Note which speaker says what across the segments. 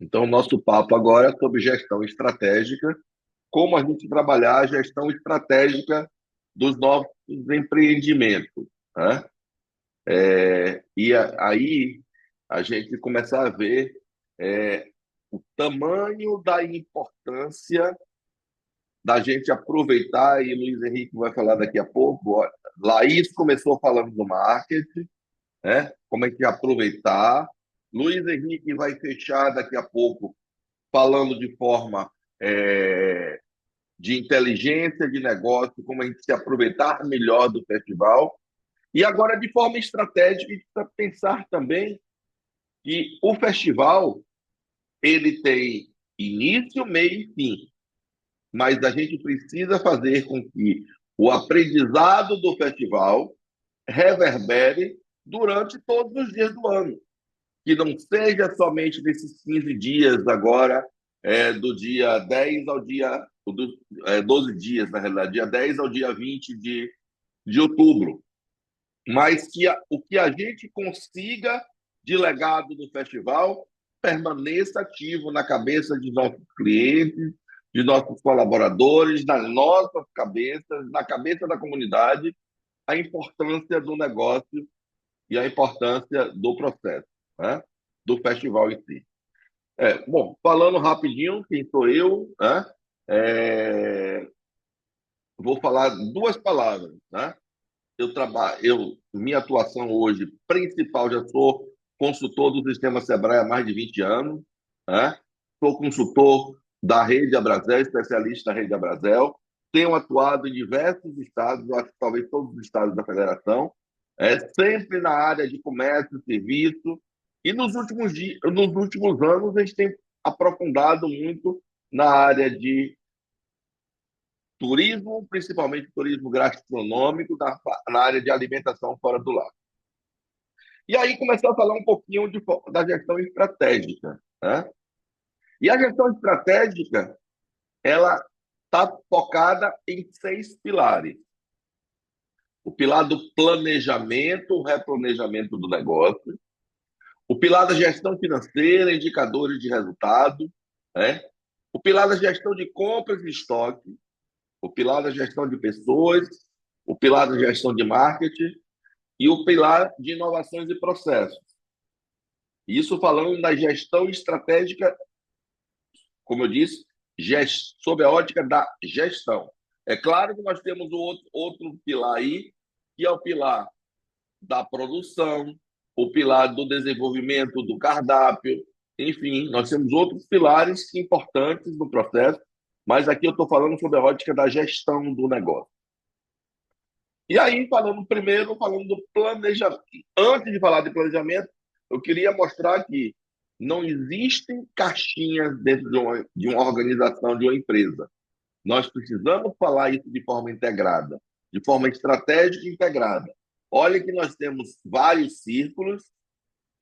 Speaker 1: Então, o nosso papo agora é sobre gestão estratégica, como a gente trabalhar a gestão estratégica dos nossos empreendimentos, né? Aí a gente começar a ver é, o tamanho da importância da gente aproveitar, e Luiz Henrique vai falar daqui a pouco. Ó, Laís começou falando do marketing, né? Como é que aproveitar. Luiz Henrique vai fechar daqui a pouco falando de forma é, de inteligência de negócio, como a gente se aproveitar melhor do festival. E agora, de forma estratégica, a gente precisa pensar também que o festival ele tem início, meio e fim, mas a gente precisa fazer com que o aprendizado do festival reverbere durante todos os dias do ano, que não seja somente nesses 15 dias agora, do dia 10 ao dia, 12 dias, na realidade, dia 10 ao dia 20 de outubro, mas que o que a gente consiga de legado do festival permaneça ativo na cabeça de nossos clientes, de nossos colaboradores, nas nossas cabeças, na cabeça da comunidade, a importância do negócio e a importância do processo, né? Do festival em si. Bom, falando rapidinho, quem sou eu, né? É, vou falar duas palavras, né? Minha atuação hoje principal, já sou consultor do sistema Sebrae há mais de 20 anos, né? Sou consultor da Rede Abrazel, especialista na Rede Abrazel, tenho atuado em diversos estados, acho que talvez todos os estados da federação, sempre na área de comércio, serviço, e nos últimos anos a gente tem aprofundado muito na área de turismo, principalmente turismo gastronômico, na área de alimentação fora do lar. E aí começou a falar um pouquinho da gestão estratégica, né? E a gestão estratégica, ela está focada em seis pilares. O pilar do planejamento, o replanejamento do negócio. O pilar da gestão financeira, indicadores de resultado, né? O pilar da gestão de compras e estoque. O pilar da gestão de pessoas. O pilar da gestão de marketing e o pilar de inovações e processos. Isso falando da gestão estratégica, como eu disse, sob a ótica da gestão. É claro que nós temos o outro pilar aí, que é o pilar da produção, o pilar do desenvolvimento do cardápio, enfim, nós temos outros pilares importantes no processo, mas aqui eu estou falando sobre a ótica da gestão do negócio. E aí, falando do planejamento. Antes de falar de planejamento, eu queria mostrar que não existem caixinhas dentro de uma organização, de uma empresa. Nós precisamos falar isso de forma integrada, de forma estratégica e integrada. Olha que nós temos vários círculos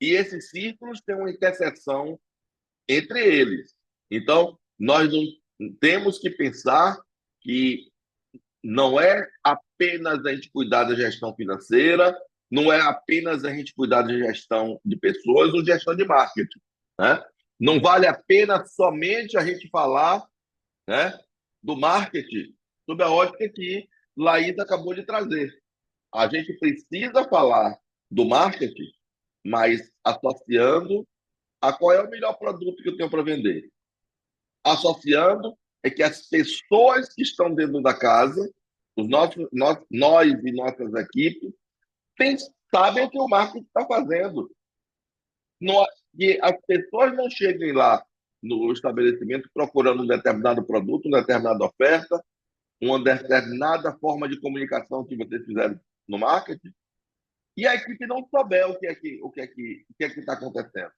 Speaker 1: e esses círculos têm uma interseção entre eles. Então, nós não temos que pensar que não é apenas a gente cuidar da gestão financeira, não é apenas a gente cuidar da gestão de pessoas ou gestão de marketing, né? Não vale a pena somente a gente falar, né, do marketing sob a ótica que Laís acabou de trazer. A gente precisa falar do marketing, mas associando a qual é o melhor produto que eu tenho para vender. Associando é que as pessoas que estão dentro da casa, nós e nossas equipes, tem, sabem o que o marketing está fazendo. Não, que as pessoas não cheguem lá no estabelecimento procurando um determinado produto, uma determinada oferta, uma determinada forma de comunicação que vocês fizeram no marketing, e a equipe não souber o que é que está acontecendo.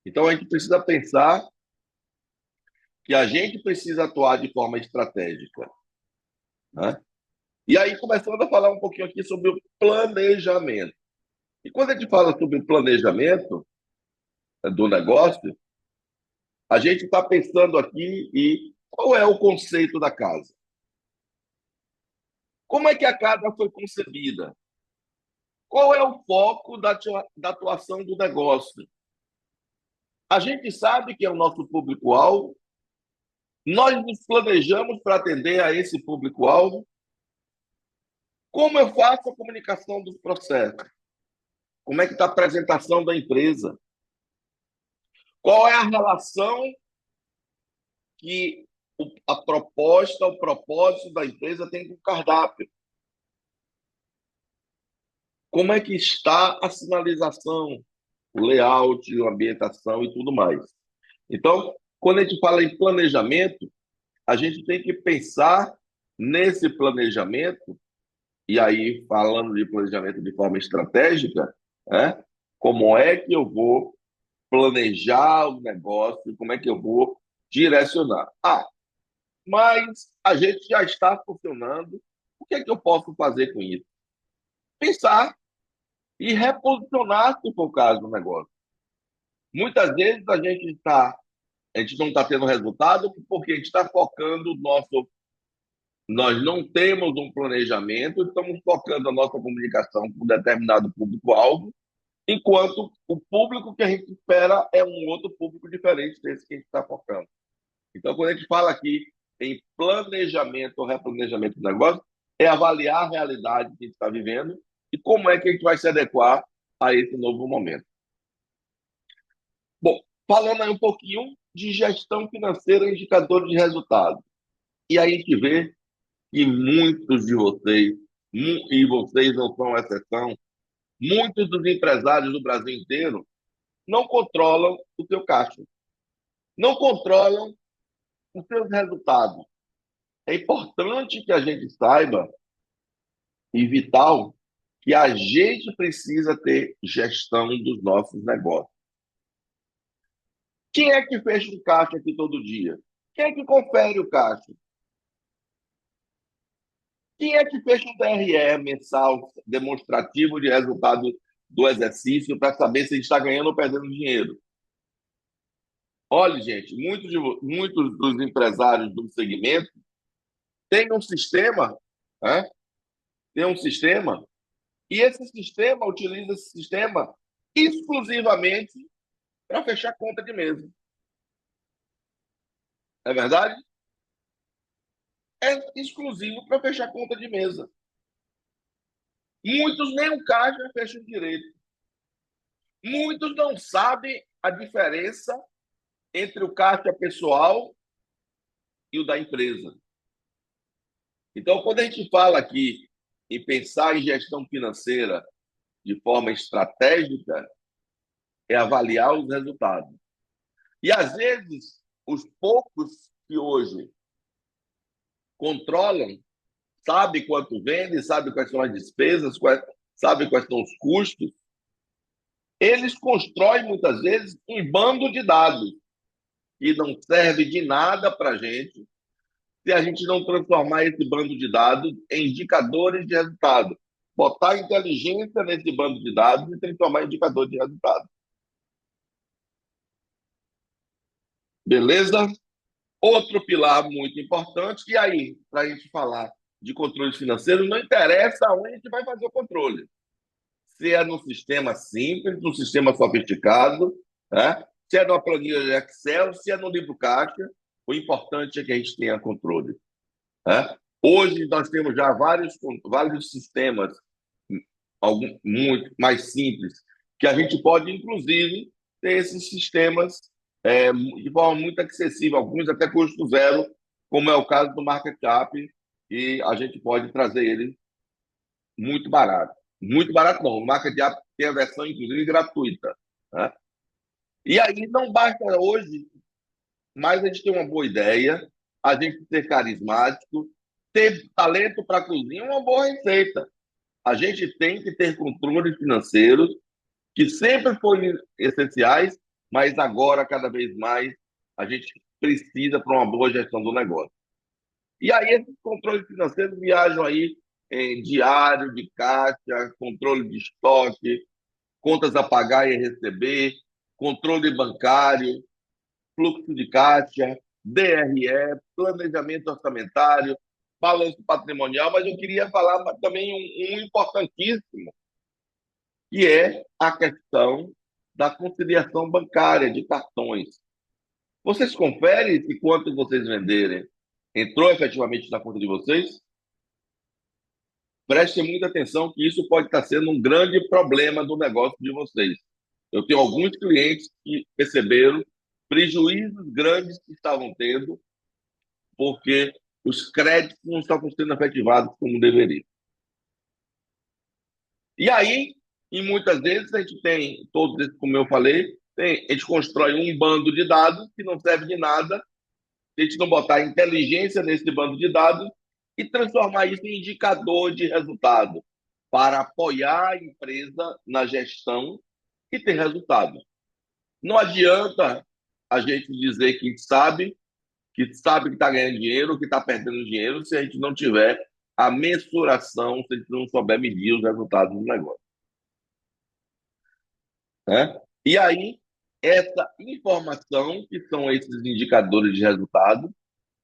Speaker 1: Então a gente precisa pensar que a gente precisa atuar de forma estratégica, né? E aí, começando a falar um pouquinho aqui sobre o planejamento. E quando a gente fala sobre o planejamento do negócio, a gente está pensando aqui e qual é o conceito da casa? Como é que a casa foi concebida? Qual é o foco da atuação do negócio? A gente sabe que é o nosso público-alvo, nós nos planejamos para atender a esse público-alvo. Como eu faço a comunicação dos processos? Como é que está a apresentação da empresa? Qual é a relação que a proposta, o propósito da empresa tem com o cardápio? Como é que está a sinalização, o layout, a ambientação e tudo mais? Então, quando a gente fala em planejamento, a gente tem que pensar nesse planejamento, e aí falando de planejamento de forma estratégica, né? Como é que eu vou planejar o negócio, como é que eu vou direcionar? Ah, mas a gente já está funcionando, o que é que eu posso fazer com isso? Pensar e reposicionar, se for o caso do negócio. Muitas vezes a gente não está tendo resultado porque a gente está focando o nosso. Nós não temos um planejamento, estamos focando a nossa comunicação com um determinado público-alvo, enquanto o público que a gente espera é um outro público diferente desse que a gente está focando. Então, quando a gente fala aqui em planejamento ou replanejamento do negócio, é avaliar a realidade que a gente está vivendo e como é que a gente vai se adequar a esse novo momento. Bom, falando aí um pouquinho de gestão financeira e indicadores de resultado. E aí a gente vê que muitos de vocês, e vocês não são exceção, muitos dos empresários do Brasil inteiro não controlam o seu caixa, não controlam os seus resultados. É importante que a gente saiba, e vital, que a gente precisa ter gestão dos nossos negócios. Quem é que fecha o caixa aqui todo dia? Quem é que confere o caixa? Quem é que fecha um DRE mensal demonstrativo de resultado do exercício para saber se a gente está ganhando ou perdendo dinheiro? Olha, gente, muitos dos empresários do segmento têm um sistema, né? Tem um sistema, e esse sistema utiliza esse sistema exclusivamente para fechar conta de mesa. É verdade? É exclusivo para fechar conta de mesa. Muitos nem o caixa fecham direito. Muitos não sabem a diferença entre o caixa pessoal e o da empresa. Então, quando a gente fala aqui em pensar em gestão financeira de forma estratégica, é avaliar os resultados. E, às vezes, os poucos que hoje controlam, sabe quanto vende, sabe quais são as despesas, sabe quais são os custos, eles constroem, muitas vezes, um bando de dados que não serve de nada para a gente se a gente não transformar esse bando de dados em indicadores de resultado. Botar inteligência nesse bando de dados e transformar em indicador de resultado. Beleza? Outro pilar muito importante, e aí, para a gente falar de controle financeiro, não interessa onde a gente vai fazer o controle. Se é no sistema simples, no sistema sofisticado, né? Se é numa planilha de Excel, se é no livro caixa, o importante é que a gente tenha controle. Né? Hoje nós temos já vários sistemas, muito mais simples, que a gente pode, inclusive, ter esses sistemas de forma muito acessível, alguns até custo zero, como é o caso do Market Cap, e a gente pode trazer ele muito barato. Muito barato não, o Market Cap tem a versão, inclusive, gratuita. Né? E aí não basta hoje, mas a gente tem uma boa ideia, a gente ser carismático, ter talento para cozinhar é uma boa receita. A gente tem que ter controles financeiros que sempre foram essenciais, mas agora, cada vez mais, a gente precisa para uma boa gestão do negócio. E aí, esses controles financeiros viajam aí em diário de caixa, controle de estoque, contas a pagar e a receber, controle bancário, fluxo de caixa, DRE, planejamento orçamentário, balanço patrimonial, mas eu queria falar também um importantíssimo, que é a questão da conciliação bancária de cartões. Vocês conferem se quanto vocês venderem entrou efetivamente na conta de vocês? Prestem muita atenção que isso pode estar sendo um grande problema do negócio de vocês. Eu tenho alguns clientes que perceberam prejuízos grandes que estavam tendo porque os créditos não estavam sendo efetivados como deveriam. E aí, e muitas vezes, a gente tem, todos esses, como eu falei, a gente constrói um bando de dados que não serve de nada se a gente não botar inteligência nesse bando de dados e transformar isso em indicador de resultado para apoiar a empresa na gestão e ter resultado. Não adianta a gente dizer que sabe que está ganhando dinheiro, que está perdendo dinheiro, se a gente não tiver a mensuração, se a gente não souber medir os resultados do negócio. Né? E aí, essa informação, que são esses indicadores de resultado,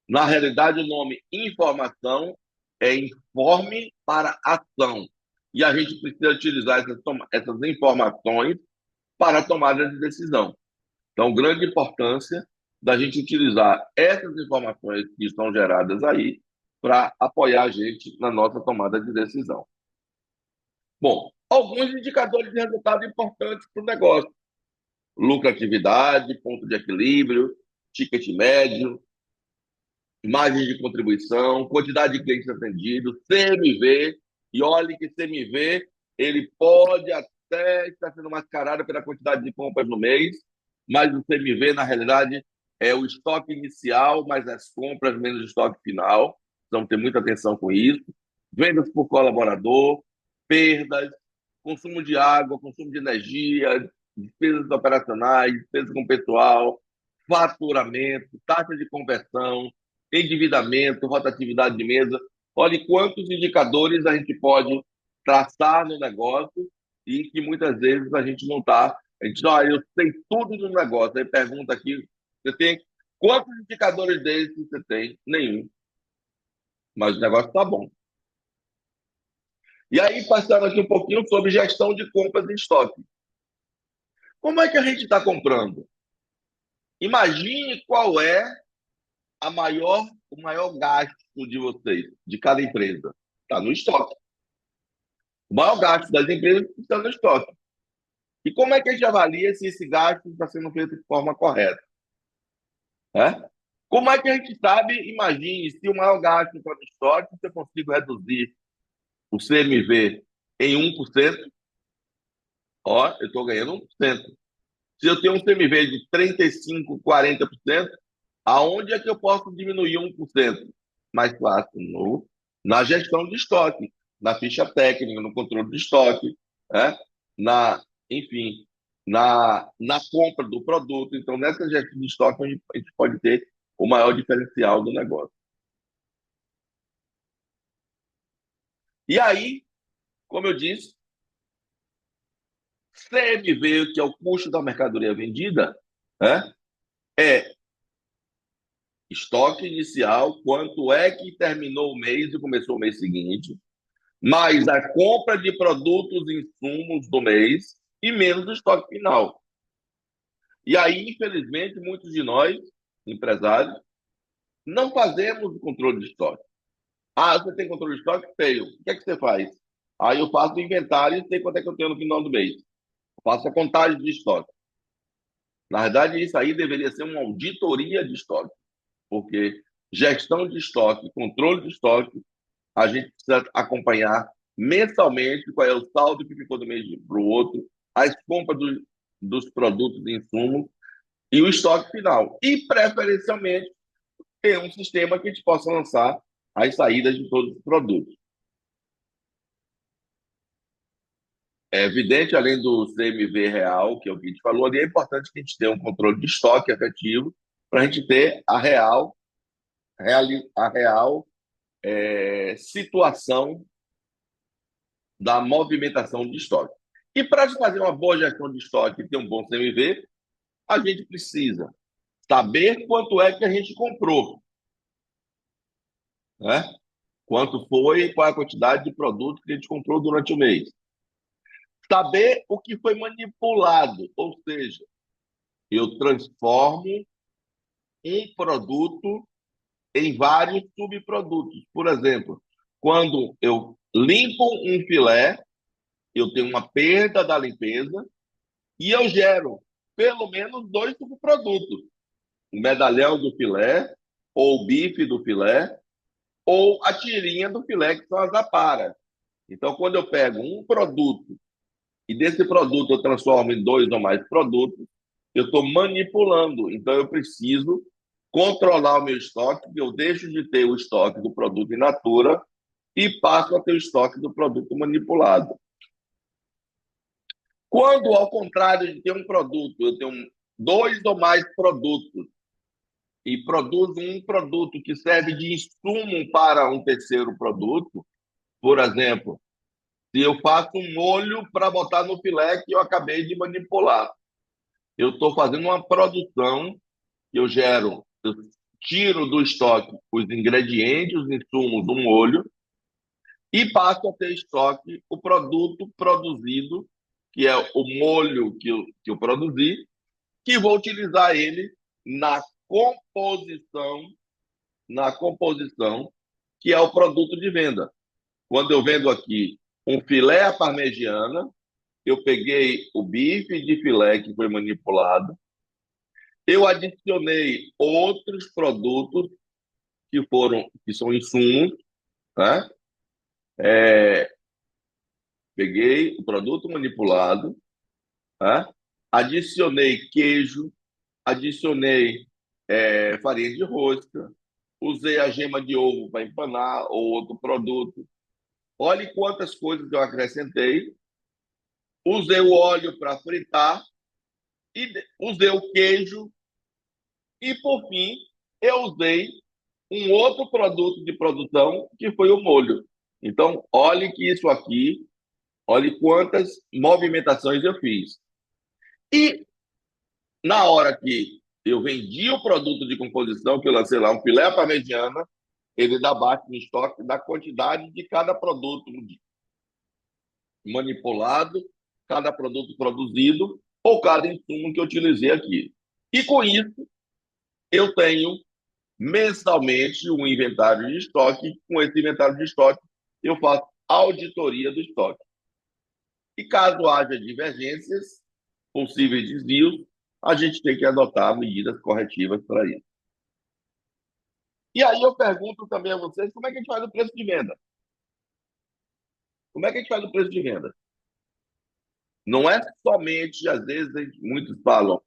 Speaker 1: na realidade, o nome informação é informe para ação. E a gente precisa utilizar essas informações para a tomada de decisão. Então, grande importância da gente utilizar essas informações que estão geradas aí para apoiar a gente na nossa tomada de decisão. Bom, alguns indicadores de resultado importantes para o negócio: lucratividade, ponto de equilíbrio, ticket médio, margem de contribuição, quantidade de clientes atendidos, CMV. E olhe que CMV ele pode até estar sendo mascarado pela quantidade de compras no mês, mas o CMV, na realidade, é o estoque inicial, mais as compras menos o estoque final. Então, ter muita atenção com isso. Vendas por colaborador, perdas, consumo de água, consumo de energia, despesas operacionais, despesas com pessoal, faturamento, taxa de conversão, endividamento, rotatividade de mesa. Olhe quantos indicadores a gente pode traçar no negócio e que muitas vezes a gente não está. A gente, eu sei tudo do negócio. Aí pergunta aqui, você tem quantos indicadores desses você tem? Nenhum. Mas o negócio está bom. E aí, passando aqui um pouquinho sobre gestão de compras em estoque. Como é que a gente está comprando? Imagine qual é o maior gasto de vocês, de cada empresa. Está no estoque. O maior gasto das empresas está no estoque. E como é que a gente avalia se esse gasto está sendo feito de forma correta? Né? Como é que a gente sabe, imagine, se o maior gasto está no estoque, se eu consigo reduzir o CMV em 1%, ó, eu estou ganhando 1%. Se eu tenho um CMV de 35%, 40%, aonde é que eu posso diminuir 1%? Mais fácil, na gestão de estoque, na ficha técnica, no controle de estoque, né? Enfim, na compra do produto. Então, nessa gestão de estoque, a gente pode ter o maior diferencial do negócio. E aí, como eu disse, CMV, que é o custo da mercadoria vendida, né? É estoque inicial, quanto é que terminou o mês e começou o mês seguinte, mais a compra de produtos e insumos do mês e menos o estoque final. E aí, infelizmente, muitos de nós, empresários, não fazemos o controle de estoque. Ah, você tem controle de estoque? Tenho. O que é que você faz? Aí eu faço o inventário e sei quanto é que eu tenho no final do mês. Eu faço a contagem de estoque. Na verdade, isso aí deveria ser uma auditoria de estoque, porque gestão de estoque, controle de estoque, a gente precisa acompanhar mensalmente qual é o saldo que ficou do mês para o outro, as compras dos produtos e insumos e o estoque final. E, preferencialmente, ter um sistema que a gente possa lançar as saídas de todos os produtos. É evidente, além do CMV real, que é o que a gente falou ali, é importante que a gente tenha um controle de estoque efetivo para a gente ter a real situação da movimentação de estoque. E para fazer uma boa gestão de estoque e ter um bom CMV, a gente precisa saber quanto é que a gente comprou, né? Quanto foi e qual é a quantidade de produto que a gente comprou durante o mês. saber o que foi manipulado, ou seja, eu transformo um produto em vários subprodutos. Por exemplo, quando eu limpo um filé, eu tenho uma perda da limpeza e eu gero pelo menos dois subprodutos: o medalhão do filé, ou o bife do filé, ou a tirinha do filé, que são as aparas. Então, quando eu pego um produto e desse produto eu transformo em dois ou mais produtos, eu estou manipulando. Então, eu preciso controlar o meu estoque, eu deixo de ter o estoque do produto in natura e passo a ter o estoque do produto manipulado. Quando, ao contrário de ter um produto, eu tenho dois ou mais produtos e produzo um produto que serve de insumo para um terceiro produto, por exemplo, se eu faço um molho para botar no filé que eu acabei de manipular, eu estou fazendo uma produção que eu gero, eu tiro do estoque os ingredientes, os insumos do molho e passo a ter estoque o produto produzido, que é o molho que eu produzi, que vou utilizar ele na composição, na composição, que é o produto de venda. Quando eu vendo aqui um filé à parmegiana, eu peguei o bife de filé que foi manipulado, eu adicionei outros produtos que são insumos, né? Peguei o produto manipulado, né? Adicionei queijo, adicionei farinha de rosca, usei a gema de ovo para empanar ou outro produto. Olhe quantas coisas eu acrescentei. Usei o óleo para fritar e usei o queijo e, por fim, eu usei um outro produto de produção que foi o molho. Então, olhe que isso aqui, olhe quantas movimentações eu fiz. E na hora que eu vendi o produto de composição, que eu lancei lá, um filé parmegiana, ele dá baixo no estoque da quantidade de cada produto manipulado, cada produto produzido ou cada insumo que eu utilizei aqui. E com isso, eu tenho mensalmente um inventário de estoque. Com esse inventário de estoque, eu faço auditoria do estoque. E caso haja divergências, possíveis desvios, a gente tem que adotar medidas corretivas para isso. E aí eu pergunto também a vocês, como é que a gente faz o preço de venda? Como é que a gente faz o preço de venda? Não é somente, às vezes, muitos falam,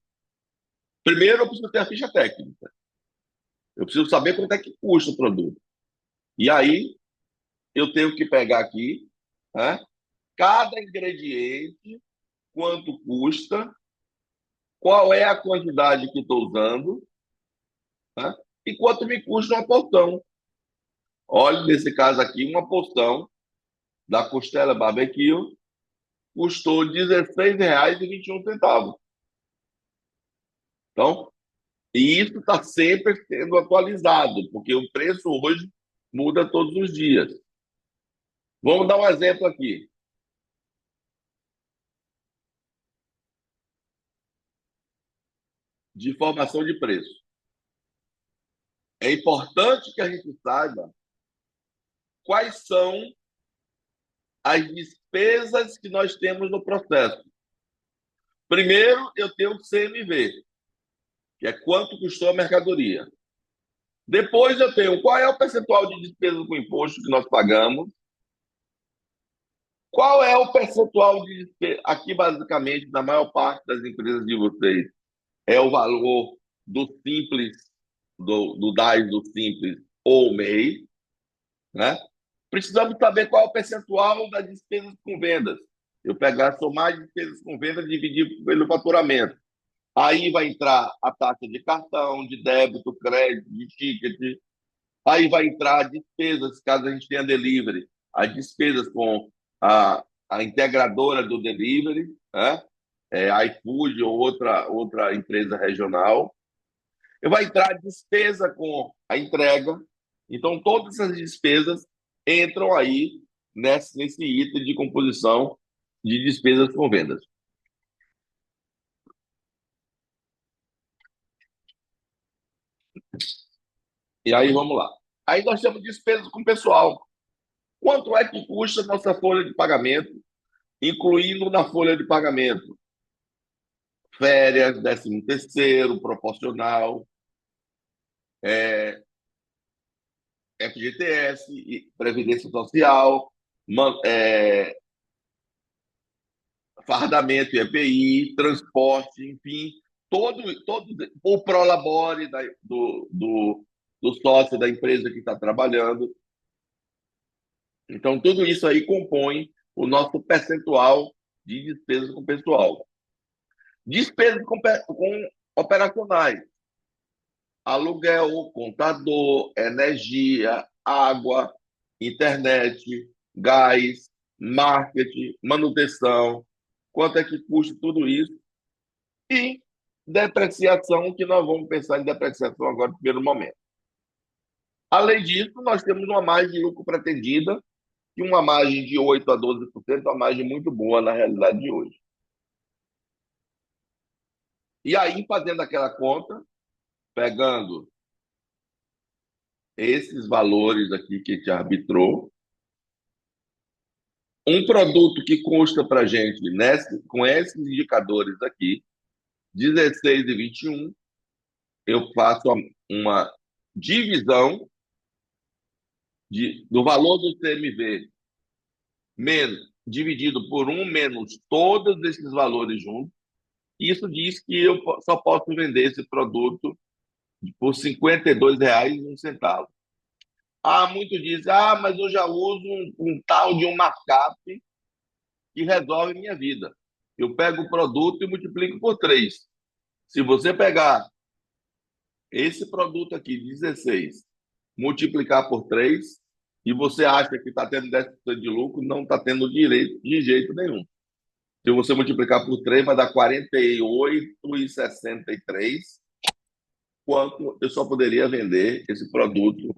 Speaker 1: primeiro eu preciso ter a ficha técnica. Eu preciso saber quanto é que custa o produto. E aí eu tenho que pegar aqui, né, cada ingrediente, quanto custa, qual é a quantidade que estou usando, né, e quanto me custa uma porção. Olha, nesse caso aqui, uma porção da costela barbecue custou R$ 16,21. Então, e isso está sempre sendo atualizado, porque o preço hoje muda todos os dias. Vamos dar um exemplo aqui de formação de preço. É importante que a gente saiba quais são as despesas que nós temos no processo. Primeiro, eu tenho o CMV, que é quanto custou a mercadoria. Depois, eu tenho qual é o percentual de despesas com imposto que nós pagamos. Qual é o percentual de despesa? Aqui, basicamente, na maior parte das empresas de vocês, é o valor do simples, do DAS do simples ou MEI, né? Precisamos saber qual é o percentual das despesas com vendas. Eu pegar, somar as despesas com vendas e dividir pelo faturamento. Aí vai entrar a taxa de cartão, de débito, crédito, de ticket. Aí vai entrar despesas, caso a gente tenha delivery, as despesas com a integradora do delivery, né? iFood ou outra empresa regional. Vai entrar despesa com a entrega. Então, todas essas despesas entram aí nesse item de composição de despesas com vendas. E aí vamos lá. Aí nós temos despesas com pessoal. Quanto é que custa a nossa folha de pagamento, incluindo na folha de pagamento férias, 13º, proporcional, FGTS, Previdência Social, fardamento e EPI, transporte, enfim, todo o prolabore do sócio da empresa que está trabalhando. Então, tudo isso aí compõe o nosso percentual de despesas com pessoal. Despesas com operacionais, aluguel, contador, energia, água, internet, gás, marketing, manutenção, quanto é que custa tudo isso, e depreciação, que nós vamos pensar em depreciação agora no primeiro momento. Além disso, nós temos uma margem de lucro pretendida, e uma margem de 8 a 12%, uma margem muito boa na realidade de hoje. E aí, fazendo aquela conta, pegando esses valores aqui que a gente arbitrou, um produto que custa para a gente, com esses indicadores aqui, 16 e 21, eu faço uma divisão do valor do CMV dividido por 1 menos todos esses valores juntos. Isso diz que eu só posso vender esse produto por R$ 52,01. Muito diz, mas eu já uso um tal de um markup que resolve minha vida. Eu pego o produto e multiplico por 3. Se você pegar esse produto aqui, 16, multiplicar por 3, e você acha que está tendo 10% de lucro, não está tendo direito de jeito nenhum. Se você multiplicar por 3, vai dar 48,63, quanto eu só poderia vender esse produto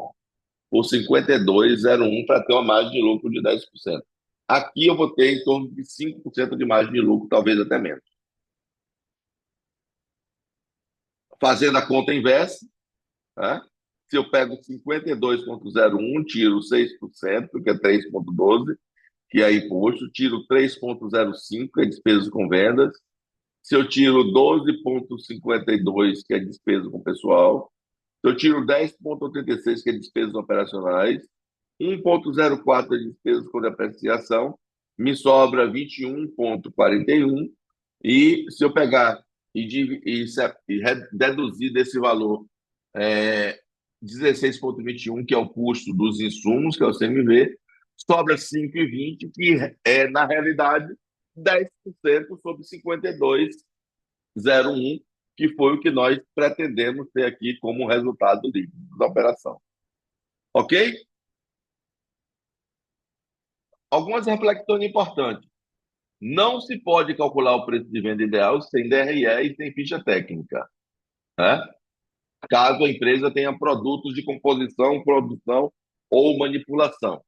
Speaker 1: por 52,01 para ter uma margem de lucro de 10%. Aqui eu vou ter em torno de 5% de margem de lucro, talvez até menos. Fazendo a conta inversa, né? Se eu pego 52,01, tiro 6%, que é 3,12, que é imposto, tiro 3,05, que é despesa com vendas. Se eu tiro 12,52, que é despesa com pessoal, se eu tiro 10,86, que é despesas operacionais, 1,04 de despesas com depreciação, me sobra 21,41. E se eu pegar e deduzir desse valor 16,21, que é o custo dos insumos, que é o CMV, sobra 5,20, que é, na realidade, 10% sobre 52,01, que foi o que nós pretendemos ter aqui como resultado líquido da operação. Ok? Algumas reflexões importantes. Não se pode calcular o preço de venda ideal sem DRE e sem ficha técnica, né? Caso a empresa tenha produtos de composição, produção ou manipulação.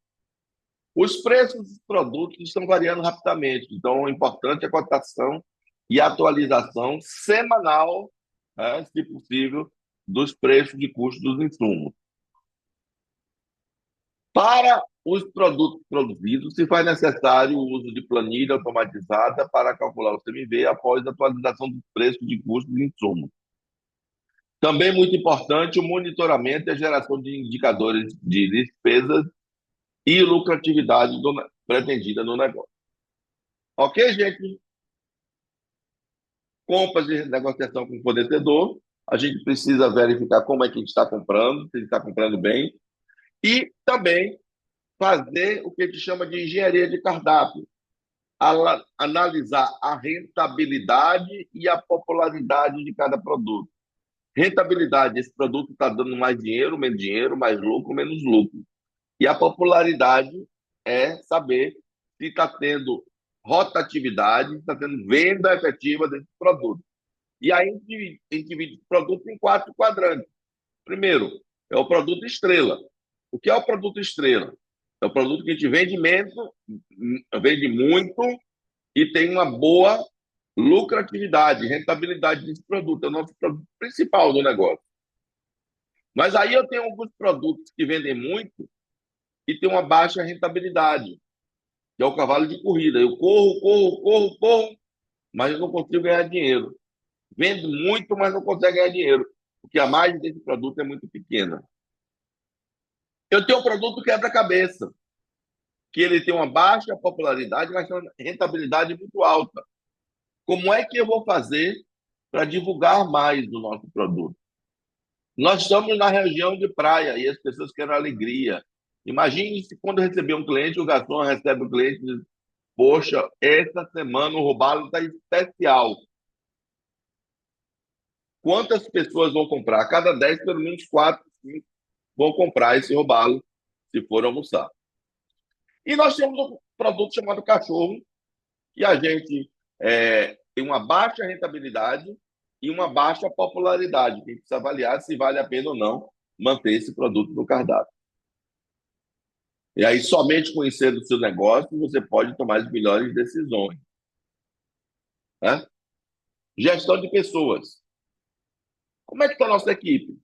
Speaker 1: Os preços dos produtos estão variando rapidamente, então é importante a cotação e atualização semanal, né, se possível, dos preços de custo dos insumos. Para os produtos produzidos, se faz necessário o uso de planilha automatizada para calcular o CMV após a atualização dos preços de custo dos insumos. Também muito importante o monitoramento e a geração de indicadores de despesas e lucratividade pretendida no negócio. Ok, gente? Compras e negociação com o fornecedor. A gente precisa verificar como é que a gente está comprando, se a gente está comprando bem. E também fazer o que a gente chama de engenharia de cardápio. Analisar a rentabilidade e a popularidade de cada produto. Rentabilidade, esse produto está dando mais dinheiro, menos dinheiro, mais lucro, menos lucro. E a popularidade é saber se está tendo rotatividade, se está tendo venda efetiva desse produto. E aí a gente divide o produto em 4 quadrantes. Primeiro, é o produto estrela. O que é o produto estrela? É o produto que a gente vende menos, vende muito e tem uma boa lucratividade, rentabilidade desse produto. É o nosso produto principal do negócio. Mas aí eu tenho alguns produtos que vendem muito e tem uma baixa rentabilidade, que é o cavalo de corrida. Eu corro, corro, corro, corro, mas eu não consigo ganhar dinheiro. Vendo muito, mas não consegue ganhar dinheiro, porque a margem desse produto é muito pequena. Eu tenho um produto quebra-cabeça, que ele tem uma baixa popularidade, mas tem uma rentabilidade muito alta. Como é que eu vou fazer para divulgar mais o nosso produto? Nós estamos na região de praia e as pessoas querem alegria. Imagine se quando receber um cliente, o garçom recebe o cliente e diz: poxa, essa semana o robalo está especial. Quantas pessoas vão comprar? A cada 10, pelo menos 4, 5 vão comprar esse robalo se for almoçar. E nós temos um produto chamado cachorro, que a gente tem uma baixa rentabilidade e uma baixa popularidade. Tem que se avaliar se vale a pena ou não manter esse produto no cardápio. E aí, somente conhecendo o seu negócio, você pode tomar as melhores decisões. Né? Gestão de pessoas. Como é que está a nossa equipe?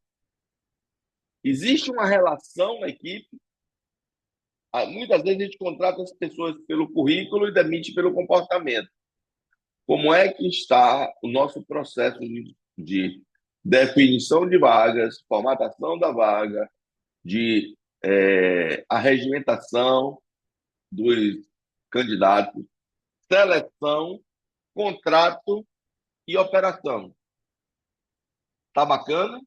Speaker 1: Existe uma relação na equipe? Muitas vezes a gente contrata as pessoas pelo currículo e demite pelo comportamento. Como é que está o nosso processo de definição de vagas, formatação da vaga, de arregimentação dos candidatos, seleção, contrato e operação? Tá bacana?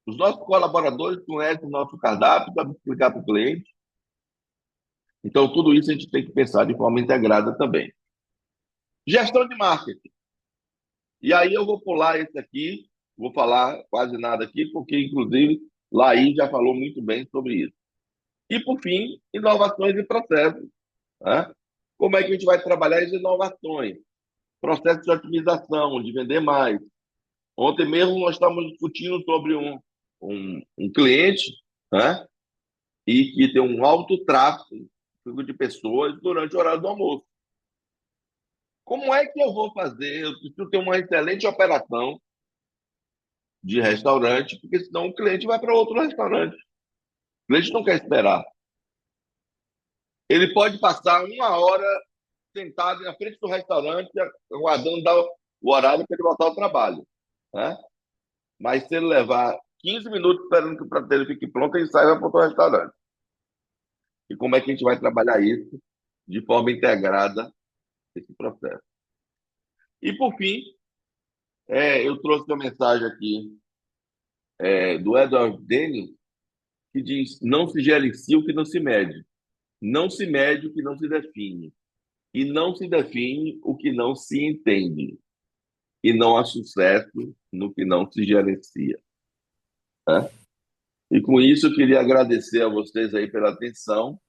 Speaker 1: Os nossos colaboradores conhecem o nosso cardápio para explicar para o cliente. Então, tudo isso a gente tem que pensar de forma integrada também. Gestão de marketing. E aí eu vou pular esse aqui, vou falar quase nada aqui, porque, inclusive, Laís já falou muito bem sobre isso. E, por fim, inovações e processos. Né? Como é que a gente vai trabalhar as inovações? Processo de otimização, de vender mais. Ontem mesmo nós estávamos discutindo sobre um cliente, né? E que tem um alto tráfego de pessoas durante o horário do almoço. Como é que eu vou fazer? Eu preciso ter uma excelente operação de restaurante, porque senão o cliente vai para outro restaurante. O cliente não quer esperar. Ele pode passar uma hora sentado na frente do restaurante, aguardando dar o horário para ele voltar ao trabalho. Né? Mas se ele levar 15 minutos esperando que o prato dele fique pronto, ele sai e vai para outro restaurante. E como é que a gente vai trabalhar isso de forma integrada, esse processo? E, por fim, eu trouxe uma mensagem aqui do Edward Dennis, que diz: não se gerencia o que não se mede, não se mede o que não se define, e não se define o que não se entende, e não há sucesso no que não se gerencia. Né? E com isso, eu queria agradecer a vocês aí pela atenção